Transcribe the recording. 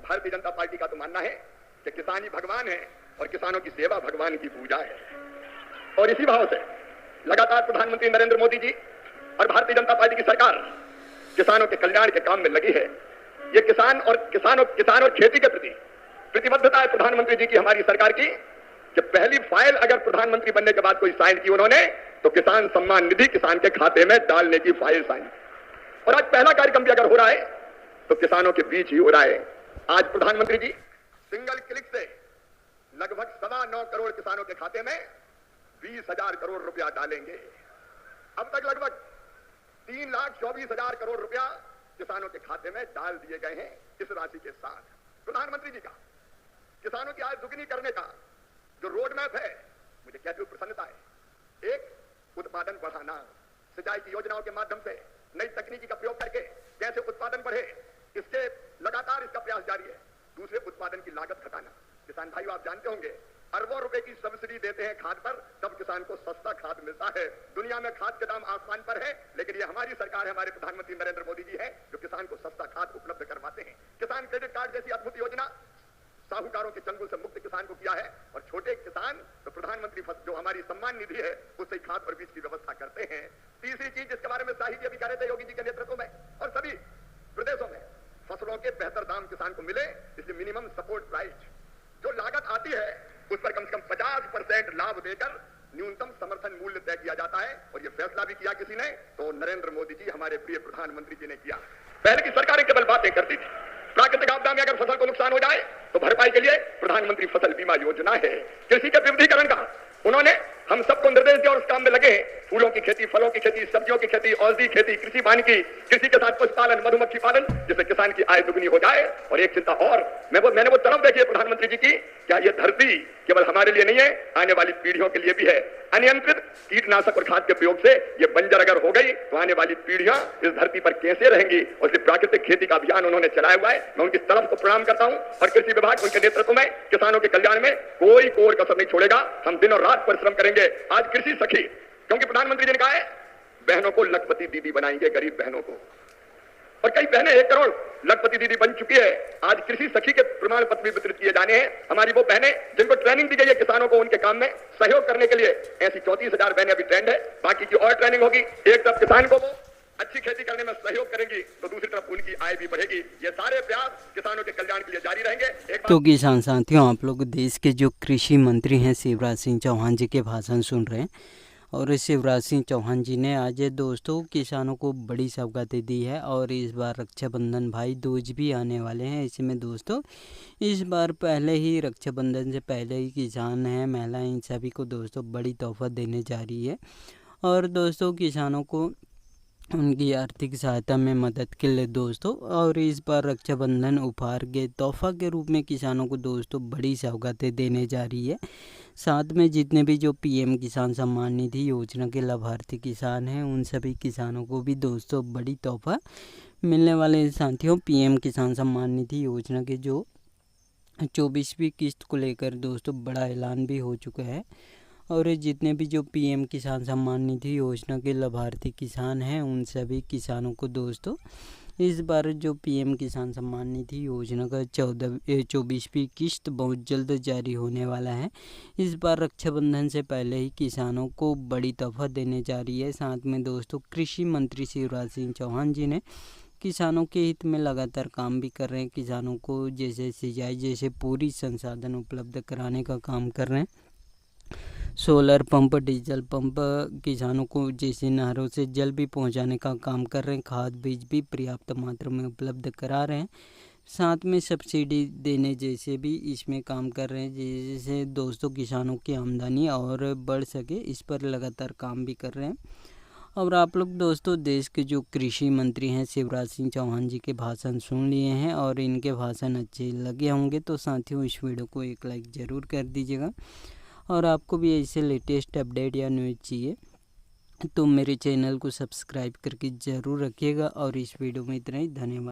Bharatiya Janata party का तो मानना है कि किसान ही भगवान है और किसानों की सेवा भगवान की पूजा है। और इसी भाव से लगातार प्रधानमंत्री नरेंद्र मोदी जी और भारतीय जनता पार्टी की सरकार किसानों के कल्याण के काम में लगी है। ये किसान और खेती के प्रति प्रतिबद्धता है प्रधानमंत्री जी की, हमारी सरकार की, कि पहली फाइल अगर प्रधानमंत्री बनने के बाद कोई साइन की उन्होंने तो किसान सम्मान निधि किसान के खाते में डालने की फाइल साइन। और आज पहला कार्यक्रम भी अगर हो रहा है तो किसानों के बीच ही हो रहा है। आज प्रधानमंत्री जी सिंगल क्लिक से लगभग 9.25 करोड़ किसानों के खाते में 20,000 करोड़ रुपया डालेंगे। अब तक लगभग 3,24,000 करोड़ रुपया किसानों के खाते में डाल दिए गए हैं। इस राशि के साथ प्रधानमंत्री जी का किसानों की आय दुगनी करने का जो रोड मैप है, मुझे कहते हुए प्रसन्नता है। एक, उत्पादन बढ़ाना, सिंचाई की योजनाओं के माध्यम से नई तकनीकी का प्रयोग करके कैसे उत्पादन बढ़े, इसके लगातार इसका प्रयास जारी है। दूसरे, उत्पादन की लागत घटाना। किसान भाइयों, आप जानते होंगे अरबों रुपए की सब्सिडी देते हैं खाद पर, तब किसान को सस्ता खाद मिलता है। दुनिया में खाद के दाम आसमान पर है, लेकिन ये हमारी सरकार है, हमारे प्रधानमंत्री नरेंद्र मोदी जी है जो किसान को सस्ता खाद उपलब्ध करवाते हैं। किसान क्रेडिट कार्ड जैसी अद्भुत योजना साहूकारों के चंगुल से मुक्त किसान को किया है। और छोटे किसान तो प्रधानमंत्री जो हमारी सम्मान निधि है उससे खाद और बीज की व्यवस्था करते हैं। तीसरी चीज जिसके बारे में साहित्य अभी कर रहे थे योगी जी के नेतृत्व में और सभी प्रदेशों में, फसलों के बेहतर दाम किसान को मिले, इसलिए मिनिमम सपोर्ट प्राइस जो लागत आती है उस पर कम से कम 50% लाभ देकर न्यूनतम समर्थन मूल्य तय किया जाता है। और यह फैसला भी किया किसी ने तो नरेंद्र मोदी जी, हमारे प्रिय प्रधानमंत्री जी ने किया। पहले की सरकारें केवल बातें करती थी। प्राकृतिक आपदा में अगर फसल को नुकसान हो जाए तो भरपाई के लिए प्रधानमंत्री फसल बीमा योजना है। कृषि के विविधीकरण का उन्होंने हम सबको निर्देश दिया और उस काम में लगे हैं। फूलों की खेती, फलों की खेती, सब्जियों की खेती, औषधि खेती, कृषि वानिकी, कृषि के साथ पशुपालन, मधुमक्खी पालन, जिससे किसान की आय दुगनी हो जाए। और एक चिंता और, मैंने वो तरफ देखी है प्रधानमंत्री जी की, क्या ये धरती केवल हमारे लिए नहीं है, आने वाली पीढ़ियों के लिए भी है। अनियंत्रित कीटनाशक और खाद के प्रयोग से ये बंजर अगर हो गई तो आने वाली पीढ़ियां इस धरती पर कैसे रहेंगी। और इसलिए प्राकृतिक खेती का अभियान उन्होंने चलाया हुआ है। मैं उनकी तरफ को प्रणाम करता हूं। और कृषि विभाग उनके नेतृत्व में किसानों के कल्याण में कोई कोर कसर नहीं छोड़ेगा। हम दिन और रात परिश्रम करेंगे। आज कृषि सखी, क्योंकि प्रधानमंत्री जी ने कहा है बहनों को लखपति दीदी बनाएंगे, गरीब बहनों को, और कई बहनें 1 करोड़ लखपति दीदी बन चुकी है। आज कृषि सखी के प्रमाण पत्र भी वितरित किए जाने हैं। हमारी वो बहनें जिनको ट्रेनिंग दी गई है किसानों को उनके काम में सहयोग करने के लिए, ऐसी 34,000 बहनें अभी ट्रेंड है। बाकी की और ट्रेनिंग होगी। एक तरफ किसान को वो अच्छी खेती करने में सहयोग करेंगी तो दूसरी तरफ उनकी आय भी बढ़ेगी। ये सारे प्रयास किसानों के कल्याण के लिए जारी रहेंगे। तो किसान साथियों, आप लोग देश के जो कृषि मंत्री हैं शिवराज सिंह चौहान जी के भाषण सुन रहे हैं। और शिवराज सिंह चौहान जी ने आज दोस्तों किसानों को बड़ी सौगातें दी है। और इस बार रक्षाबंधन भाई दूज भी आने वाले हैं। इसमें दोस्तों इस बार पहले ही रक्षाबंधन से पहले ही किसान हैं, महिलाएं, इन सभी को दोस्तों बड़ी तोहफा देने जा रही है। और दोस्तों किसानों को उनकी आर्थिक सहायता में मदद के लिए दोस्तों, और इस बार रक्षाबंधन उपहार के तोहफा के रूप में किसानों को दोस्तों बड़ी सौगातें देने जा रही है। साथ में जितने भी जो पीएम किसान सम्मान निधि योजना के लाभार्थी किसान हैं उन सभी किसानों को भी दोस्तों बड़ी तोहफा मिलने वाले। साथियों, पीएम किसान सम्मान निधि योजना के जो 24वीं किस्त को लेकर दोस्तों बड़ा ऐलान भी हो चुका है। और जितने भी जो पीएम किसान सम्मान निधि योजना के लाभार्थी किसान हैं उन सभी किसानों को दोस्तों इस बार जो पीएम किसान सम्मान निधि योजना का 24वीं किस्त बहुत जल्द जारी होने वाला है। इस बार रक्षाबंधन से पहले ही किसानों को बड़ी तोहफा देने जा रही है। साथ में दोस्तों कृषि मंत्री शिवराज सिंह चौहान जी ने किसानों के हित में लगातार काम भी कर रहे हैं। किसानों को जैसे सिंचाई जैसे पूरी संसाधन उपलब्ध कराने का काम कर रहे हैं। सोलर पंप, डीजल पंप, किसानों को जैसे नहरों से जल भी पहुंचाने का काम कर रहे हैं। खाद बीज भी पर्याप्त मात्रा में उपलब्ध करा रहे हैं। साथ में सब्सिडी देने जैसे भी इसमें काम कर रहे हैं, जैसे दोस्तों किसानों की आमदनी और बढ़ सके इस पर लगातार काम भी कर रहे हैं। और आप लोग दोस्तों देश के जो कृषि मंत्री हैं शिवराज सिंह चौहान जी के भाषण सुन लिए हैं और इनके भाषण अच्छे लगे होंगे तो साथियों इस वीडियो को एक लाइक ज़रूर कर दीजिएगा। और आपको भी ऐसे लेटेस्ट अपडेट या न्यूज़ चाहिए तो मेरे चैनल को सब्सक्राइब करके ज़रूर रखिएगा। और इस वीडियो में इतना ही, धन्यवाद।